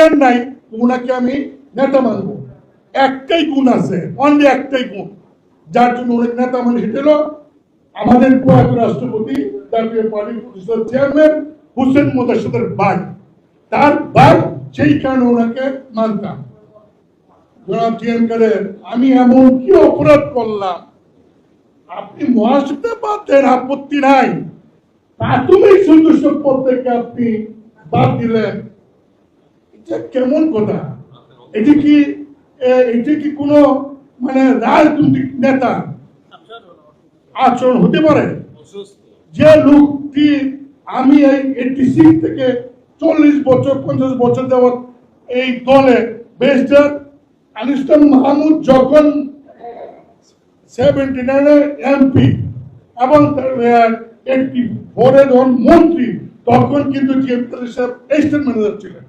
Clear নাই, ওনাকে আমি নেতা মানবো। একটাই গুণ আছে, অনলি একটাই গুণ, যার জন্য ওনাকে নেতা মানে, সেটা হলো আমাদের প্রয়াত রাষ্ট্রপতি জাতীয় পার্টি প্রতিষ্ঠার চেয়ারম্যান হোসেন মোজাদ্দেদের ভাই, তার ভাই, সেই কারণে ওনাকে মানতাম। জনাব জিএম কাদের, আমি এমন কি অপরাধ করলাম? আপনি মহাসচিব বাদ দেন, আপত্তি নাই, প্রাথমিক সদস্য পদ থেকে আপনি বাদ দিলেন, এটা কেমন কথা? এটি কি কোনো মানে রাজনৈতিক নেতা আচরণ হতে পারে? যে লোকটি আমি এই 86 থেকে 40 বছর 50 বছর যাবৎ এই দলে, ব্যারিস্টার আনিসুল মাহমুদ যখন 79 এমপি এবং 84 যখন মন্ত্রী, তখন কিন্তু জিএম কাদের সাহেব এস্টেট ম্যানেজার ছিলেন।